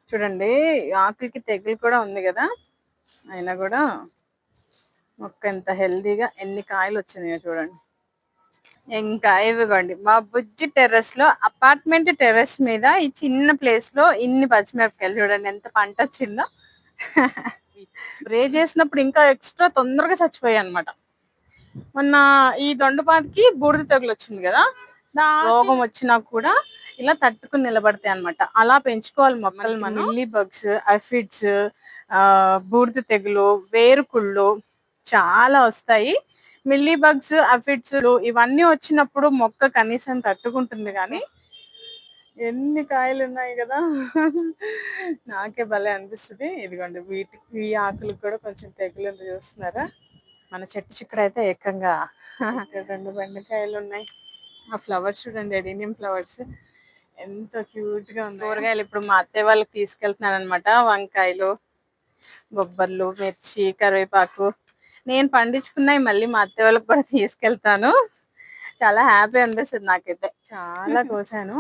చూడండి, ఆకులకి తెగులు కూడా ఉంది కదా, అయినా కూడా మొక్క ఎంత హెల్దీగా ఎన్ని కాయలు వచ్చినాయో చూడండి. ఇంకా ఇవ్వండి మా బుజ్జి టెర్రస్ లో, అపార్ట్మెంట్ టెర్రస్ మీద ఈ చిన్న ప్లేస్ లో ఇన్ని పచ్చిమిరపకాయలు చూడండి ఎంత పంట వచ్చిందో. స్ప్రే చేసినప్పుడు ఇంకా ఎక్స్ట్రా తొందరగా చచ్చిపోయాయి అనమాట. మొన్న ఈ దొండపాతికి బూడిద తెగులు వచ్చింది కదా, రోగం వచ్చినా కూడా ఇలా తట్టుకుని నిలబడతాయి అనమాట. అలా పెంచుకోవాలి మొక్కలు మనం. మిల్లీ బగ్స్, అఫిడ్స్, బూడిద తెగులు, వేరుకుళ్ళు చాలా వస్తాయి. మిల్లీ బగ్స్, అఫిడ్స్ ఇవన్నీ వచ్చినప్పుడు మొక్క కనీసం తట్టుకుంటుంది. కానీ ఎన్ని కాయలు ఉన్నాయి కదా, నాకే భలే అనిపిస్తుంది. ఇదిగోండి, ఈ ఆకులకు కూడా కొంచెం తెగులు చూస్తున్నారా. మన చెట్టు చిక్కడ అయితే ఏకంగా 2 బెండకాయలు ఉన్నాయి. ఆ ఫ్లవర్స్ చూడండి, ఎడీనియం ఫ్లవర్స్ ఎంత క్యూట్ గా ఉంది. కూరగాయలు ఇప్పుడు మా అత్తయ్య వాళ్ళకి తీసుకెళ్తున్నాను అనమాట. వంకాయలు, బొబ్బర్లు, మిర్చి, కరివేపాకు నేను పండించుకున్నాయి మళ్ళీ మా అత్తయ్య వాళ్ళకి కూడా తీసుకెళ్తాను. చాలా హ్యాపీ అనిపిస్తుంది నాకైతే. చాలా కోసాను,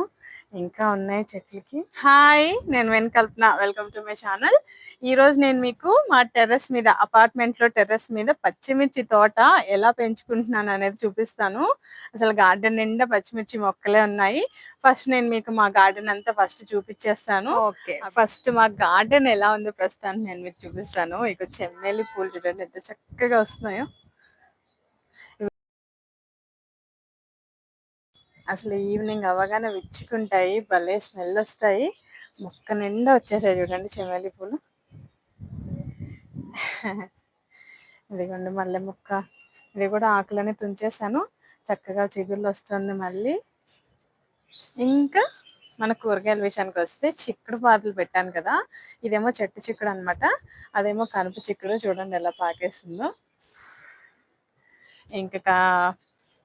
ఇంకా ఉన్నాయి చెట్లకి. హాయ్, నేను వెన్కల్పన, వెల్కమ్ టు మై ఛానల్. ఈ రోజు నేను మీకు మా టెర్రస్ మీద, అపార్ట్మెంట్ లో టెర్రస్ మీద పచ్చిమిర్చి తోట ఎలా పెంచుకుంటున్నాను అనేది చూపిస్తాను. అసలు గార్డెన్ నిండా పచ్చిమిర్చి మొక్కలే ఉన్నాయి. ఫస్ట్ నేను మీకు మా గార్డెన్ అంతా ఫస్ట్ చూపించేస్తాను. ఓకే, ఫస్ట్ మా గార్డెన్ ఎలా ఉందో ప్రస్తుతానికి నేను మీకు చూపిస్తాను. ఇక చెమ్మేలి పూలు చూడండి ఎంత చక్కగా వస్తున్నాయో. అసలు ఈవినింగ్ అవ్వగానే విచ్చుకుంటాయి, భలే స్మెల్ వస్తాయి. మొక్క నిండా వచ్చేసాయి చూడండి చెమేలి పూలు. ఇదిగోండి మల్లె మొక్క, ఇది కూడా ఆకులని తుంచేసాను, చక్కగా చిగుర్లు వస్తుంది మళ్ళీ. ఇంకా మన కూరగాయల విషయానికి వస్తే చిక్కుడు పాదులు పెట్టాను కదా, ఇదేమో చెట్టు చిక్కుడు అనమాట, అదేమో కనుప చిక్కుడు. చూడండి ఎలా పాకేస్తుందో. ఇంకా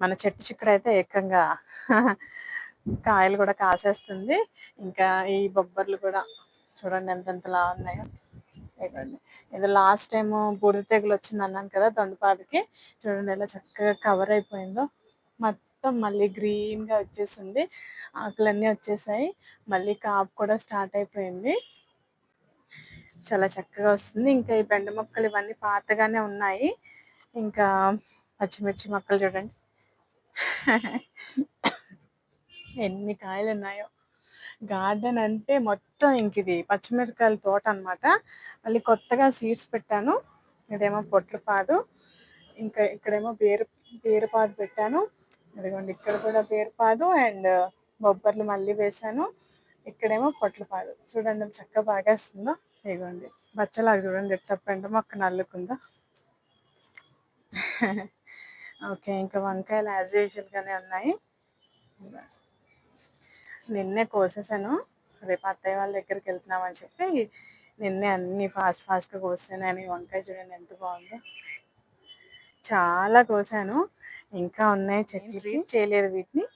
మన చెట్టు చిక్కుడు అయితే ఏకంగా కాయలు కూడా కాసేస్తుంది. ఇంకా ఈ బొబ్బర్లు కూడా చూడండి ఎంతెంతలా ఉన్నాయో. ఇది లాస్ట్ టైం బూడిద తెగులు వచ్చింది అన్నాను కదా దొండపాదికి, చూడండి ఎలా చక్కగా కవర్ అయిపోయిందో. మొత్తం మళ్ళీ గ్రీన్ గా వచ్చేసింది, ఆకులన్నీ వచ్చేసాయి, మళ్ళీ కాపు కూడా స్టార్ట్ అయిపోయింది. చాలా చక్కగా వస్తుంది. ఇంకా ఈ బెండ మొక్కలు ఇవన్నీ పాతగానే ఉన్నాయి. ఇంకా పచ్చిమిర్చి మొక్కలు చూడండి ఎన్ని కాయలు ఉన్నాయో. గార్డెన్ అంటే మొత్తం ఇంక ఇది పచ్చిమిరపకాయల తోట అనమాట. మళ్ళీ కొత్తగా సీడ్స్ పెట్టాను. ఇదేమో పొట్లపాదు, ఇంకా ఇక్కడేమో బీరపాదు పెట్టాను. ఇదిగోండి ఇక్కడ కూడా బీరపాదు అండ్ బొబ్బర్లు మళ్ళీ వేసాను. ఇక్కడేమో పొట్లపాదు. చూడండి చక్కగా బాగేస్తుందో. ఇదిగోండి బచ్చలాగా చూడండి ఎట్లా పెండ మొక్క నల్లుకుందో. ఓకే, ఇంకా వంకాయలు యాజ్ యూజువల్ గానే ఉన్నాయి. నిన్నే కోసేసాను, రేపు అత్తయ్య వాళ్ళ దగ్గరికి వెళ్తున్నామని చెప్పి నిన్నే అన్ని ఫాస్ట్గా కోసాను. అని వంకాయ చూడండి ఎంత బాగుందో, చాలా కోసాను. ఇంకా ఉన్నాయి చెట్లు, ట్రీట్ చేయలేదు వీటిని.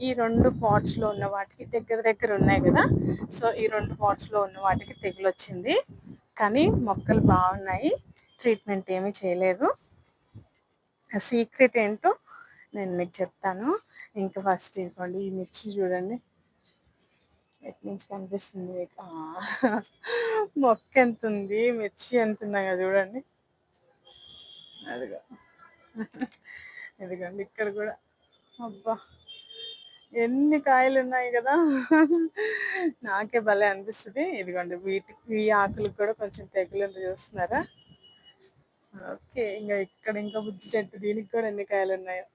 ఈ 2 పాట్స్ లో ఉన్న వాటికి దగ్గర ఉన్నాయి కదా, సో ఈ 2 పాట్స్ లో ఉన్న వాటికి తెగులు వచ్చింది. కానీ మొక్కలు బాగున్నాయి, ట్రీట్మెంట్ ఏమీ చేయలేదు. సీక్రెట్ ఏంటో నేను మీకు చెప్తాను. ఇంకా ఫస్ట్ ఇవ్వండి, ఈ మిర్చి చూడండి ఎటు నుంచి కనిపిస్తుంది. మొక్క ఎంత ఉంది, మిర్చి ఎంత ఉన్నాయో చూడండి. అదిగో ఇదిగోండి ఇక్కడ కూడా, అబ్బా ఎన్ని కాయలు ఉన్నాయి కదా, నాకే భలే అనిపిస్తుంది. ఇదిగోండి ఈ ఆకులకు కూడా కొంచెం తెగులు చూస్తున్నారా. ఓకే, ఇంకా బుజ్జి చెట్టు, దీనికి కూడా ఎన్ని కాయలు ఉన్నాయో.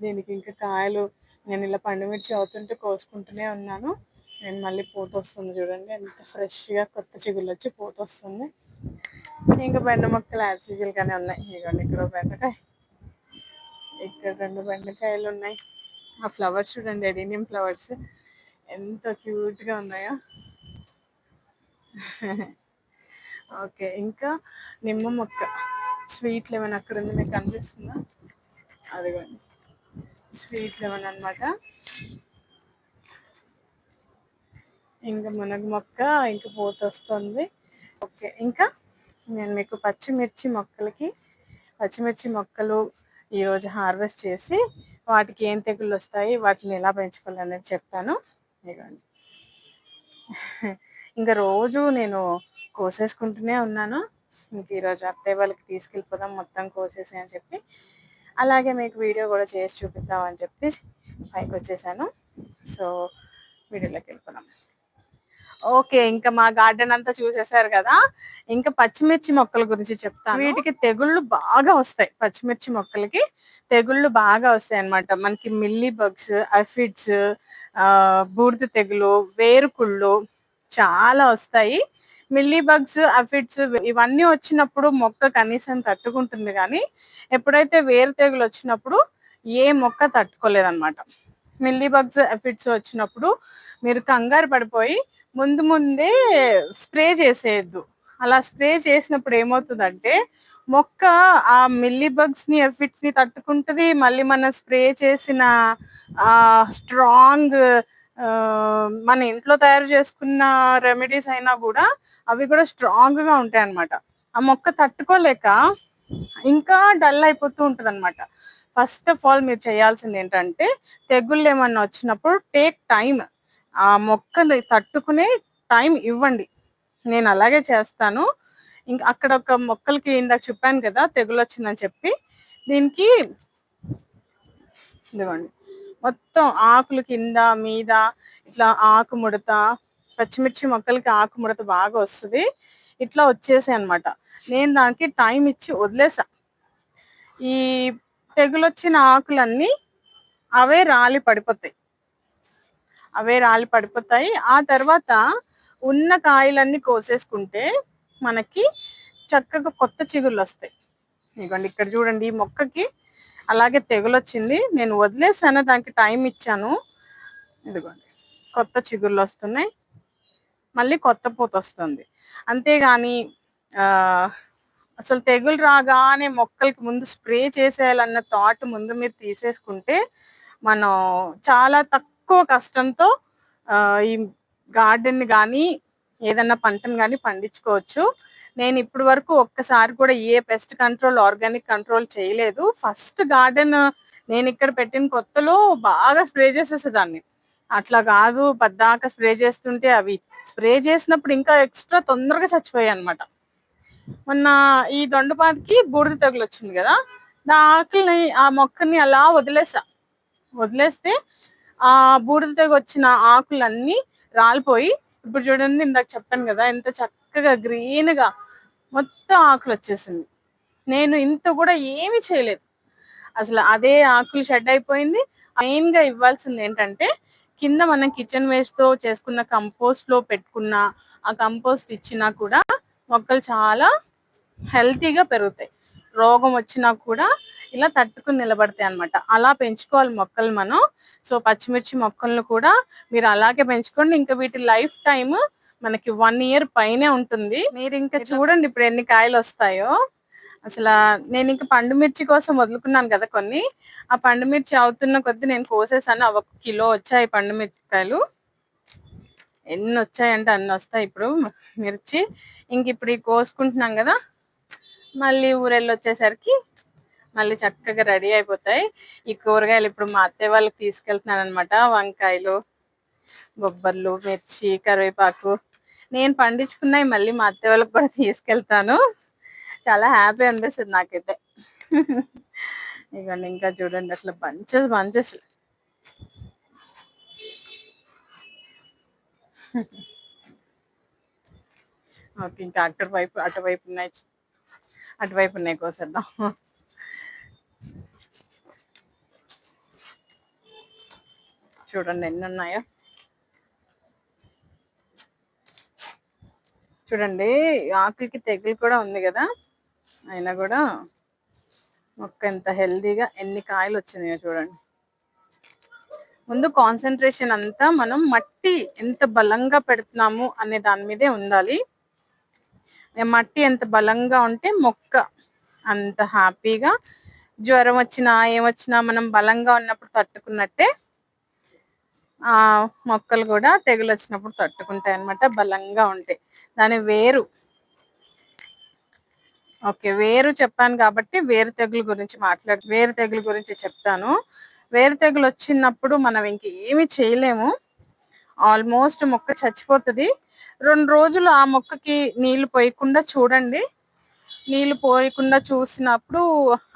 దీనికి ఇంకా కాయలు నేను ఇలా పండుమిర్చి అవుతుంటే కోసుకుంటూనే ఉన్నాను. నేను మళ్ళీ పూత వస్తుంది చూడండి, ఎంత ఫ్రెష్గా కొత్త చిగుళ్ళు వచ్చి పూత వస్తుంది. ఇంకా బెండ మొక్కలు యాజ్ యూజువల్గానే ఉన్నాయి. ఇదిగోండి ఇక్కడ బెండకాయ, ఇక్కడ 2 బెండకాయలు ఉన్నాయి. ఆ ఫ్లవర్స్ చూడండి, ఎడీనియం ఫ్లవర్స్ ఎంత క్యూట్గా ఉన్నాయో. ఓకే, ఇంకా నిమ్మ మొక్క, స్వీట్ లెమన్ అక్కడ ఉంది, మీకు కనిపిస్తుందా, అదిగోండి స్వీట్ లెమన్ అనమాట. ఇంకా మునగ మొక్క ఇంకా పూత వస్తుంది. ఓకే, ఇంకా నేను మీకు పచ్చిమిర్చి మొక్కలు ఈరోజు హార్వెస్ట్ చేసి వాటికి ఏం తెగుళ్ళు వస్తాయి, వాటిని ఎలా పెంచుకోవాలి అనేది చెప్తాను. ఇదిగోండి ఇంకా రోజు నేను కోసేసుకుంటూనే ఉన్నాను. ఇంక ఈరోజు అత్తయ్య వాళ్ళకి తీసుకెళ్ళిపోదాం మొత్తం కోసేసి అని చెప్పి, అలాగే మీకు వీడియో కూడా చేసి చూపిద్దాం అని చెప్పి పైకి వచ్చేసాను. సో వీడియోలోకి వెళ్ళిపోదాం. ఓకే, ఇంకా మా గార్డెన్ అంతా చూసేసారు కదా. ఇంకా పచ్చిమిర్చి మొక్కల గురించి చెప్తాను. వీటికి తెగుళ్ళు బాగా వస్తాయి. పచ్చిమిర్చి మొక్కలకి తెగుళ్ళు బాగా వస్తాయి అన్నమాట. మనకి మిల్లీ బగ్స్, అఫిడ్స్, బూడిద తెగులు, వేరుకుళ్ళు చాలా వస్తాయి. మిల్లీ బగ్స్, అఫిడ్స్ ఇవన్నీ వచ్చినప్పుడు మొక్క కనీసం తట్టుకుంటుంది, కానీ ఎప్పుడైతే వేరు తెగులు వచ్చినప్పుడు ఏ మొక్క తట్టుకోలేదన్నమాట. మిల్లీ బగ్స్, అఫిడ్స్ వచ్చినప్పుడు మీరు కంగారు పడిపోయి ముందు ముందే స్ప్రే చేసేయద్దు. అలా స్ప్రే చేసినప్పుడు ఏమవుతుందంటే మొక్క ఆ మిల్లీ బగ్స్ ని, ఎఫిడ్స్ ని తట్టుకుంటది. మళ్ళీ మనం స్ప్రే చేసిన స్ట్రాంగ్ మన ఇంట్లో తయారు చేసుకున్న రెమెడీస్ అయినా కూడా అవి కూడా స్ట్రాంగ్ గా ఉంటాయి అన్నమాట. ఆ మొక్క తట్టుకోలేక ఇంకా డల్ అయిపోతూ ఉంటది అనమాట. ఫస్ట్ ఆఫ్ ఆల్ మీరు చేయాల్సింది ఏంటంటే, తెగుళ్ళు ఏమన్నా వచ్చినప్పుడు టేక్ టైం, ఆ మొక్కలు తట్టుకునే టైం ఇవ్వండి. నేను అలాగే చేస్తాను. ఇంకా అక్కడ ఒక మొక్కలకి ఇందాక చెప్పాను కదా తెగులు వచ్చిందని చెప్పి, దీనికి ఇదిగోండి మొత్తం ఆకులు కింద మీద ఇట్లా ఆకు ముడత, పచ్చిమిర్చి మొక్కలకి ఆకు ముడత బాగా వస్తుంది. ఇట్లా వచ్చేసాయి అనమాట. నేను దానికి టైం ఇచ్చి వదిలేసా. ఈ తెగులొచ్చిన ఆకులన్నీ అవే రాలి పడిపోతాయి. ఆ తర్వాత ఉన్న కాయలన్నీ కోసేసుకుంటే మనకి చక్కగా కొత్త చిగుళ్ళు వస్తాయి. ఇదిగోండి ఇక్కడ చూడండి, ఈ మొక్కకి అలాగే తెగులొచ్చింది. నేను వదిలేసాను, దానికి టైం ఇచ్చాను. ఇదిగోండి కొత్త చిగుళ్ళు వస్తున్నాయి, మళ్ళీ కొత్త పూత వస్తుంది. అంతేగాని అసలు తెగులు రాగానే మొక్కలకి ముందు స్ప్రే చేసేయాలన్న థాట్ ముందు మీరు తీసేసుకుంటే మనం చాలా తక్కువ కష్టంతో ఈ గార్డెన్ కానీ ఏదన్నా పంటను కానీ పండించుకోవచ్చు. నేను ఇప్పటి వరకు ఒక్కసారి కూడా ఏ పెస్ట్ కంట్రోల్, ఆర్గానిక్ కంట్రోల్ చేయలేదు. ఫస్ట్ గార్డెన్ నేను ఇక్కడ పెట్టిన కొత్తలో బాగా స్ప్రే చేసేసేదాన్ని. అట్లా కాదు, పద్దాక స్ప్రే చేస్తుంటే అవి స్ప్రే చేసినప్పుడు ఇంకా ఎక్స్ట్రా తొందరగా చచ్చిపోయాయి అనమాట. మొన్న ఈ దొండపాతికి బూడిద తెగులు వచ్చింది కదా, నా ఆకుల్ని, ఆ మొక్కని అలా వదిలేస్తే ఆ బూడిద తెగ వచ్చిన ఆకులన్నీ రాలిపోయి, ఇప్పుడు చూడండి ఇందాక చెప్పాను కదా ఎంత చక్కగా గ్రీన్ గా మొత్తం ఆకులు వచ్చేసింది. నేను ఇంత కూడా ఏమి చేయలేదు అసలు. అదే ఆకులు షెడ్ అయిపోయింది. మెయిన్ గా ఇవ్వాల్సింది ఏంటంటే, కింద మనం కిచెన్ వేస్ట్ తో చేసుకున్న కంపోస్ట్ లో పెట్టుకున్న ఆ కంపోస్ట్ ఇచ్చినా కూడా మొక్కలు చాలా హెల్తీగా పెరుగుతాయి. రోగం వచ్చినా కూడా ఇలా తట్టుకుని నిలబడతాయి అన్నమాట. అలా పెంచుకోవాలి మొక్కలు మనం. సో పచ్చిమిర్చి మొక్కలను కూడా మీరు అలాగే పెంచుకోండి. ఇంకా వీటి లైఫ్ టైమ్ మనకి 1 year పైనే ఉంటుంది. మీరు ఇంకా చూడండి ఇప్పుడు ఎన్ని కాయలు వస్తాయో. అసలు నేను ఇంకా పండు మిర్చి కోసం వదులుకున్నాను కదా కొన్ని, ఆ పండు మిర్చి అవుతున్న కొద్ది నేను కోసేసాను. అవి 1 కిలో వచ్చాయి పండు మిరపకాయలు. ఎన్ని వచ్చాయంటే అన్ని వస్తాయి ఇప్పుడు మిర్చి. ఇంక ఇప్పుడు కోసుకుంటున్నాం కదా, మళ్ళీ ఊరెళ్ళి వచ్చేసరికి మళ్ళీ చక్కగా రెడీ అయిపోతాయి ఈ కూరగాయలు. ఇప్పుడు మా అత్తయ్య వాళ్ళకి తీసుకెళ్తున్నాను అనమాట. వంకాయలు, బొబ్బర్లు, మిర్చి, కరివేపాకు నేను పండించుకున్నాయి మళ్ళీ మా అత్తయ్య వాళ్ళకి కూడా తీసుకెళ్తాను. చాలా హ్యాపీ అనిపిస్తుంది నాకైతే. ఇవ్వండి ఇంకా చూడండి అట్లా బంచెస్. ఓకే, ఇంకా అటువైపు ఉన్నాయి కోసేద్దాం. చూడండి ఎన్ని ఉన్నాయో. చూడండి ఆకులకి తెగులు కూడా ఉంది కదా, అయినా కూడా మొక్క ఎంత హెల్దీగా ఎన్ని కాయలు వచ్చినాయో చూడండి. ముందు కాన్సన్ట్రేషన్ అంతా మనం మట్టి ఎంత బలంగా పెడుతున్నాము అనే దాని మీదే ఉండాలి. మట్టి ఎంత బలంగా ఉంటే మొక్క అంత హ్యాపీగా, జ్వరం వచ్చినా ఏమొచ్చినా మనం బలంగా ఉన్నప్పుడు తట్టుకున్నట్టే ఆ మొక్కలు కూడా తెగులు వచ్చినప్పుడు తట్టుకుంటాయి అన్నమాట, బలంగా ఉంటాయి. దాని వేరు. ఓకే, వేరు చెప్పాను కాబట్టి వేరు తెగులు గురించి చెప్తాను. వేరు తెగులు వచ్చినప్పుడు మనం ఇంకేమి చేయలేము. ఆల్మోస్ట్ మొక్క చచ్చిపోతుంది. 2 రోజులు ఆ మొక్కకి నీళ్లు పోయకుండా చూడండి. నీళ్లు పోయకుండా చూసినప్పుడు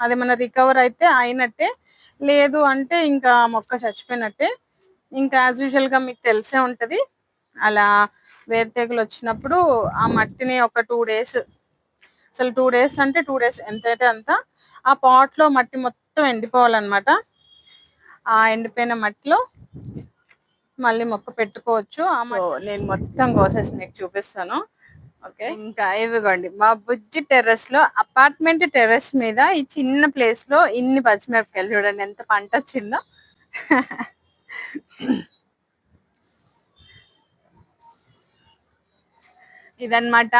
అది మన రికవర్ అయితే అయినట్టే, లేదు అంటే ఇంకా మొక్క చచ్చిపోయినట్టే. ఇంకా యాజ్ యూజువల్ గా మీకు తెలిసే ఉంటది, అలా వేరు తెగులు వచ్చినప్పుడు ఆ మట్టిని ఒక 2 డేస్, అసలు 2 డేస్ అంటే 2 డేస్ ఎంత అయితే అంత, ఆ పాట్ లో మట్టి మొత్తం ఎండిపోవాలన్నమాట. ఆ ఎండిపోయిన మట్టిలో మళ్ళీ మొక్క పెట్టుకోవచ్చు. నేను మొత్తం కోసేసి మీకు చూపిస్తాను. ఓకే, ఇంకా ఇవ్వండి మా బుజ్జి టెర్రస్ లో, అపార్ట్మెంట్ టెర్రస్ మీద ఈ చిన్న ప్లేస్ లో ఇన్ని పచ్చిమిరపకాయలు చూడండి ఎంత పంట వచ్చిందో. ఇదన్నమాట.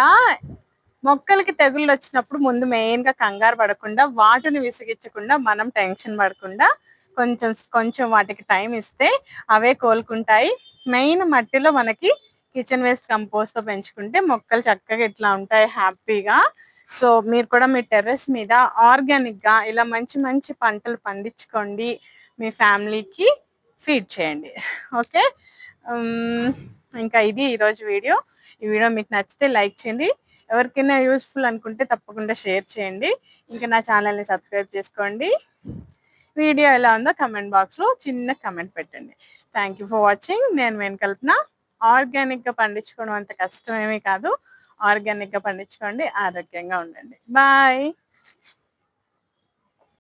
మొక్కలకి తెగుళ్ళు వచ్చినప్పుడు ముందు మెయిన్ గా కంగారు పడకుండా, వాటిని విసిగించకుండా, మనం టెన్షన్ పడకుండా కొంచెం కొంచెం వాటికి టైం ఇస్తే అవే కోలుకుంటాయి. మెయిన్ మట్టిలో మనకి కిచెన్ వేస్ట్ కంపోస్ట్ తో పెంచుకుంటే మొక్కలు చక్కగా ఇట్లా ఉంటాయి హ్యాపీగా. సో మీరు కూడా మీ టెర్రస్ మీద ఆర్గానిక్ గా ఇలా మంచి మంచి పంటలు పండించుకోండి, మీ ఫ్యామిలీకి ఫీడ్ చేయండి. ఓకే, ఇంకా ఇది ఈరోజు వీడియో. ఈ వీడియో మీకు నచ్చితే లైక్ చేయండి, ఎవరికైనా యూస్ఫుల్ అనుకుంటే తప్పకుండా షేర్ చేయండి. ఇంకా నా ఛానల్ని సబ్స్క్రైబ్ చేసుకోండి. వీడియో ఎలా ఉందో కమెంట్ బాక్స్లో చిన్న కమెంట్ పెట్టండి. Thank you for watching. నేను వెనుకల్పన. ఆర్గానిక్గా పండించుకోవడం అంత కష్టమేమీ కాదు. ఆర్గానిక్గా పండించుకోండి, ఆరోగ్యంగా ఉండండి. బాయ్.